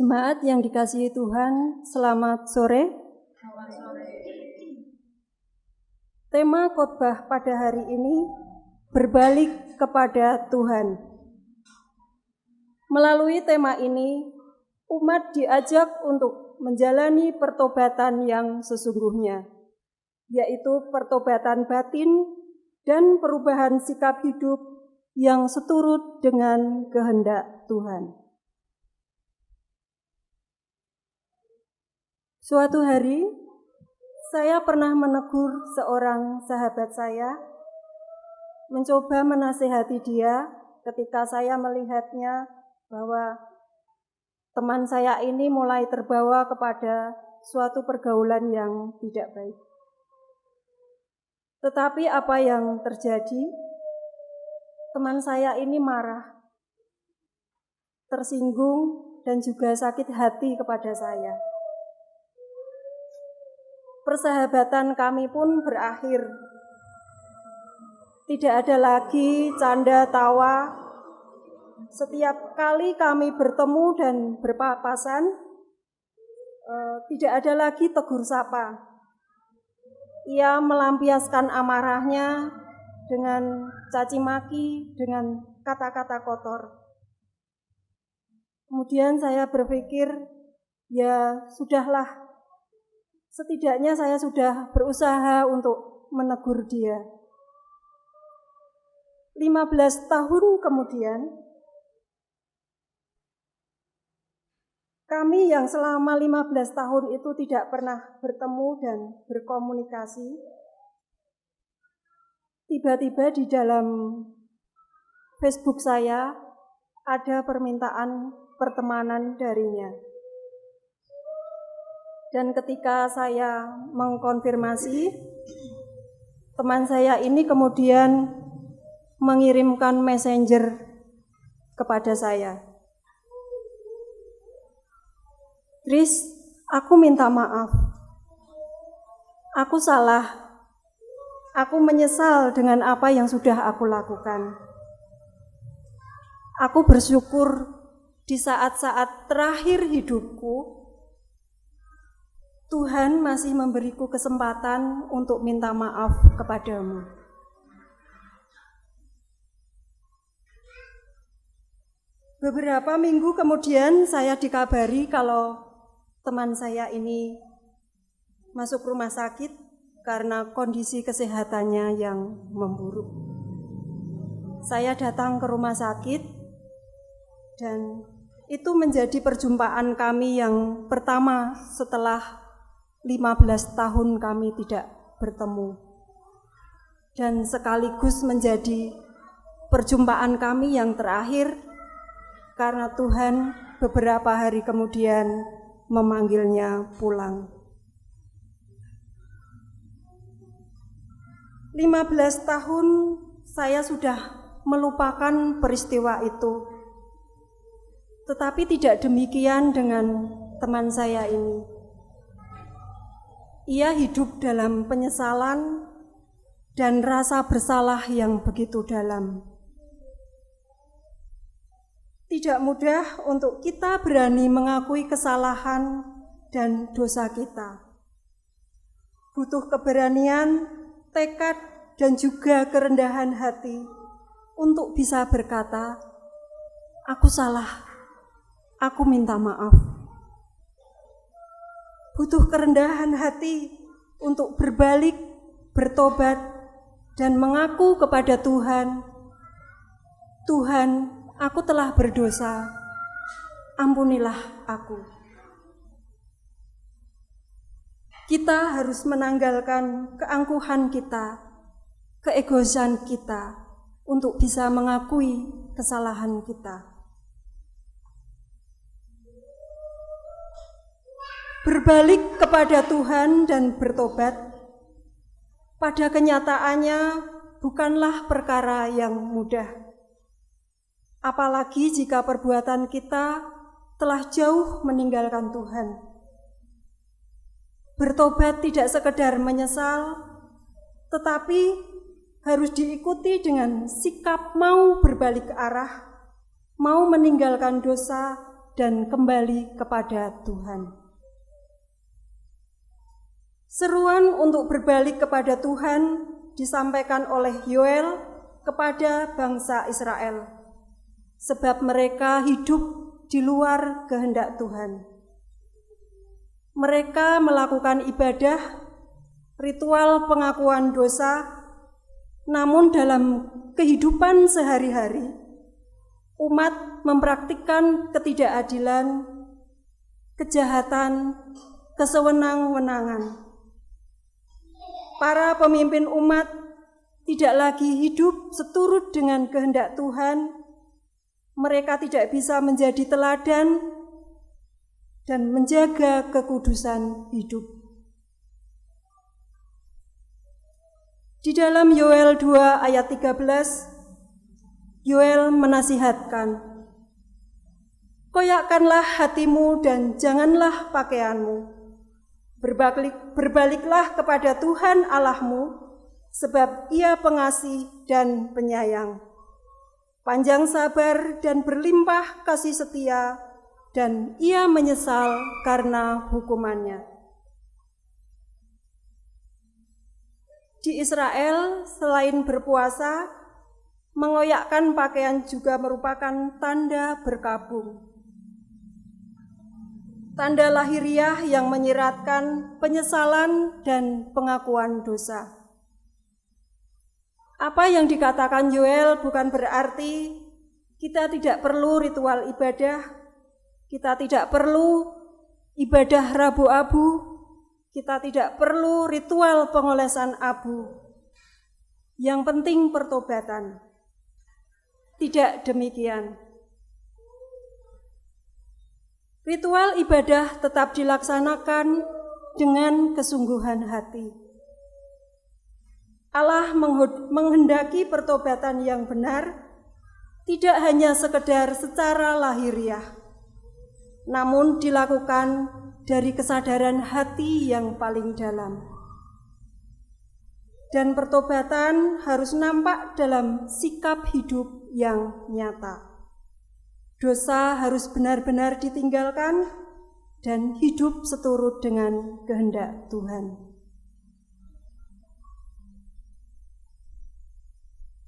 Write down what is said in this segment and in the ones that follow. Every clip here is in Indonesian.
Jemaat yang dikasihi Tuhan, selamat sore. Tema khotbah pada hari ini berbalik kepada Tuhan. Melalui tema ini, umat diajak untuk menjalani pertobatan yang sesungguhnya, yaitu pertobatan batin dan perubahan sikap hidup yang seturut dengan kehendak Tuhan. Suatu hari, saya pernah menegur seorang sahabat saya, mencoba menasihati dia ketika saya melihatnya bahwa teman saya ini mulai terbawa kepada suatu pergaulan yang tidak baik. Tetapi apa yang terjadi? Teman saya ini marah, tersinggung, dan juga sakit hati kepada saya. Persahabatan kami pun berakhir. Tidak ada lagi canda tawa. Setiap kali kami bertemu dan berpapasan, tidak ada lagi tegur sapa. Ia melampiaskan amarahnya dengan caci maki, dengan kata-kata kotor. Kemudian saya berpikir, ya sudahlah. Setidaknya saya sudah berusaha untuk menegur dia. 15 tahun kemudian, kami yang selama 15 tahun itu tidak pernah bertemu dan berkomunikasi, tiba-tiba di dalam Facebook saya ada permintaan pertemanan darinya. Dan ketika saya mengkonfirmasi, teman saya ini kemudian mengirimkan messenger kepada saya. Tris, aku minta maaf. Aku salah. Aku menyesal dengan apa yang sudah aku lakukan. Aku bersyukur di saat-saat terakhir hidupku, Tuhan masih memberiku kesempatan untuk minta maaf kepadamu. Beberapa minggu kemudian saya dikabari kalau teman saya ini masuk rumah sakit karena kondisi kesehatannya yang memburuk. Saya datang ke rumah sakit dan itu menjadi perjumpaan kami yang pertama setelah 15 tahun kami tidak bertemu. Dan sekaligus menjadi perjumpaan kami yang terakhir karena Tuhan beberapa hari kemudian memanggilnya pulang. 15 tahun saya sudah melupakan peristiwa itu. Tetapi tidak demikian dengan teman saya ini. Ia hidup dalam penyesalan dan rasa bersalah yang begitu dalam. Tidak mudah untuk kita berani mengakui kesalahan dan dosa kita. Butuh keberanian, tekad, dan juga kerendahan hati untuk bisa berkata, "Aku salah, aku minta maaf." Butuh kerendahan hati untuk berbalik, bertobat, dan mengaku kepada Tuhan, "Tuhan, aku telah berdosa, ampunilah aku." Kita harus menanggalkan keangkuhan kita, keegoisan kita, untuk bisa mengakui kesalahan kita. Berbalik kepada Tuhan dan bertobat, pada kenyataannya bukanlah perkara yang mudah. Apalagi jika perbuatan kita telah jauh meninggalkan Tuhan. Bertobat tidak sekedar menyesal, tetapi harus diikuti dengan sikap mau berbalik arah, mau meninggalkan dosa, dan kembali kepada Tuhan. Seruan untuk berbalik kepada Tuhan disampaikan oleh Yoel kepada bangsa Israel, sebab mereka hidup di luar kehendak Tuhan. Mereka melakukan ibadah, ritual pengakuan dosa, namun dalam kehidupan sehari-hari, umat mempraktikkan ketidakadilan, kejahatan, kesewenang-wenangan. Para pemimpin umat tidak lagi hidup seturut dengan kehendak Tuhan. Mereka tidak bisa menjadi teladan dan menjaga kekudusan hidup. Di dalam Yoel 2 ayat 13, Yoel menasihatkan, "Koyakkanlah hatimu dan janganlah pakaianmu. Berbaliklah kepada Tuhan Allahmu, sebab Ia pengasih dan penyayang, panjang sabar dan berlimpah kasih setia, dan Ia menyesal karena hukumannya." Di Israel, selain berpuasa, mengoyakkan pakaian juga merupakan tanda berkabung. Tanda lahiriah yang menyiratkan penyesalan dan pengakuan dosa. Apa yang dikatakan Yoel bukan berarti kita tidak perlu ritual ibadah, kita tidak perlu ibadah Rabu Abu, kita tidak perlu ritual pengolesan abu. Yang penting pertobatan. Tidak demikian. Ritual ibadah tetap dilaksanakan dengan kesungguhan hati. Allah menghendaki pertobatan yang benar, tidak hanya sekedar secara lahiriah, namun dilakukan dari kesadaran hati yang paling dalam. Dan pertobatan harus nampak dalam sikap hidup yang nyata. Dosa harus benar-benar ditinggalkan dan hidup seturut dengan kehendak Tuhan.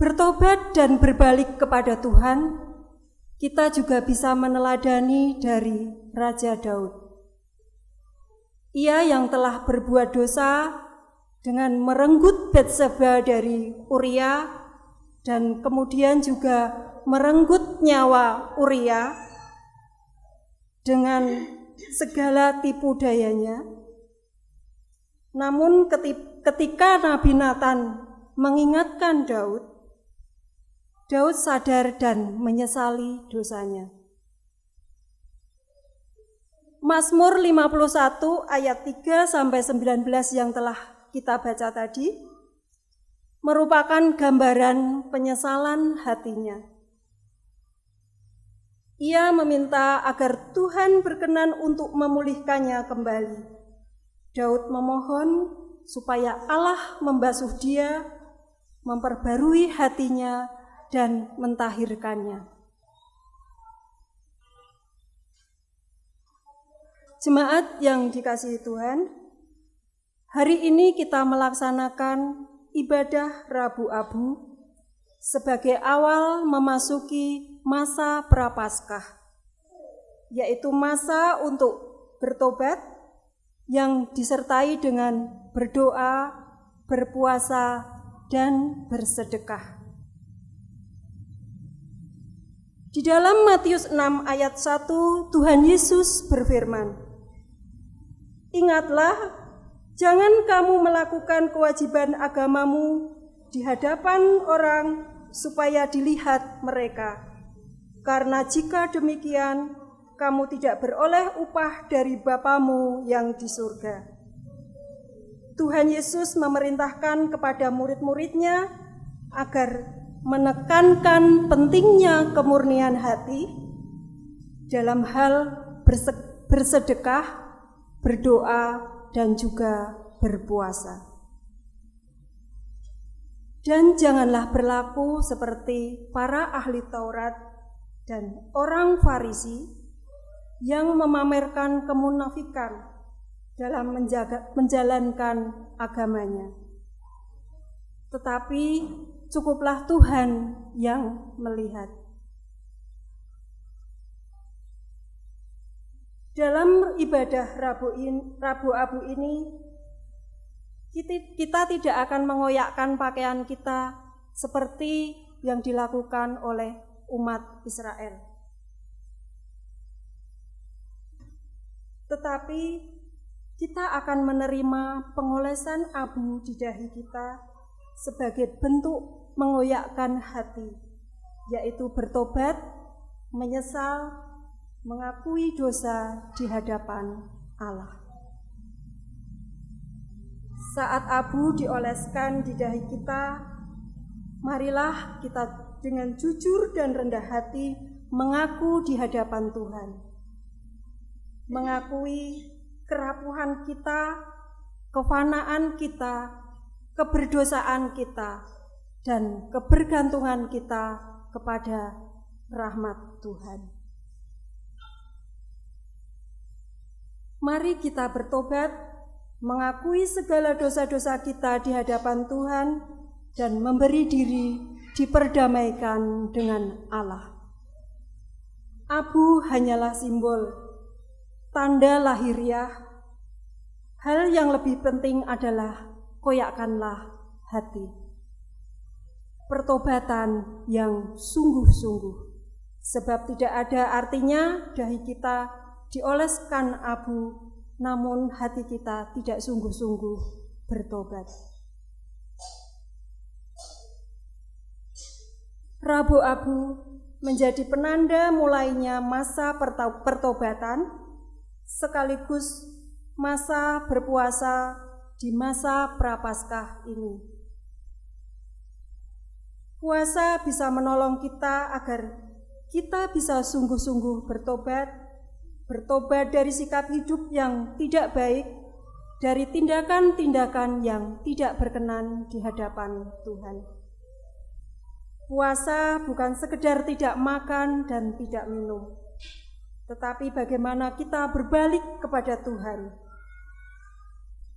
Bertobat dan berbalik kepada Tuhan, kita juga bisa meneladani dari Raja Daud. Ia yang telah berbuat dosa dengan merenggut Batseba dari Uria dan kemudian juga merenggut nyawa Uria dengan segala tipu dayanya. Namun ketika Nabi Nathan mengingatkan Daud sadar dan menyesali dosanya. Mazmur 51 ayat 3-19 yang telah kita baca tadi merupakan gambaran penyesalan hatinya. Ia meminta agar Tuhan berkenan untuk memulihkannya kembali. Daud memohon supaya Allah membasuh dia, memperbarui hatinya, dan mentahirkannya. Jemaat yang dikasihi Tuhan, hari ini kita melaksanakan ibadah Rabu Abu sebagai awal memasuki masa Prapaskah, yaitu masa untuk bertobat yang disertai dengan berdoa, berpuasa, dan bersedekah. Di dalam Matius 6 ayat 1, Tuhan Yesus berfirman, "Ingatlah, jangan kamu melakukan kewajiban agamamu di hadapan orang supaya dilihat mereka. Karena jika demikian, kamu tidak beroleh upah dari Bapamu yang di surga." Tuhan Yesus memerintahkan kepada murid-muridnya agar menekankan pentingnya kemurnian hati dalam hal bersedekah, berdoa, dan juga berpuasa. Dan janganlah berlaku seperti para ahli Taurat dan orang Farisi yang memamerkan kemunafikan dalam menjalankan agamanya. Tetapi cukuplah Tuhan yang melihat. Dalam ibadah Rabu Abu ini, kita tidak akan mengoyakkan pakaian kita seperti yang dilakukan oleh umat Israel. Tetapi kita akan menerima pengolesan abu di dahi kita sebagai bentuk mengoyakkan hati, yaitu bertobat, menyesal, mengakui dosa di hadapan Allah. Saat abu dioleskan di dahi kita, marilah kita dengan jujur dan rendah hati mengaku di hadapan Tuhan. Mengakui kerapuhan kita, kefanaan kita, keberdosaan kita, dan kebergantungan kita kepada rahmat Tuhan. Mari kita bertobat, mengakui segala dosa-dosa kita di hadapan Tuhan, dan memberi diri diperdamaikan dengan Allah. Abu hanyalah simbol, tanda lahiriah. Hal yang lebih penting adalah koyakkanlah hati. Pertobatan yang sungguh-sungguh, sebab tidak ada artinya dahi kita dioleskan abu, namun hati kita tidak sungguh-sungguh bertobat. Rabu Abu menjadi penanda mulainya masa pertobatan, sekaligus masa berpuasa di masa Prapaskah ini. Puasa bisa menolong kita agar kita bisa sungguh-sungguh bertobat dari sikap hidup yang tidak baik, dari tindakan-tindakan yang tidak berkenan di hadapan Tuhan. Puasa bukan sekedar tidak makan dan tidak minum, tetapi bagaimana kita berbalik kepada Tuhan.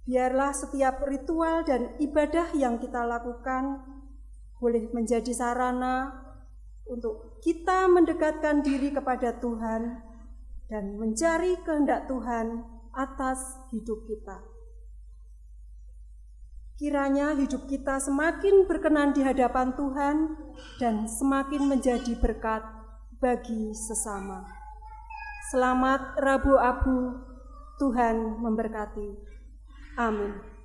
Biarlah setiap ritual dan ibadah yang kita lakukan boleh menjadi sarana untuk kita mendekatkan diri kepada Tuhan dan mencari kehendak Tuhan atas hidup kita. Kiranya hidup kita semakin berkenan di hadapan Tuhan dan semakin menjadi berkat bagi sesama. Selamat Rabu Abu, Tuhan memberkati. Amin.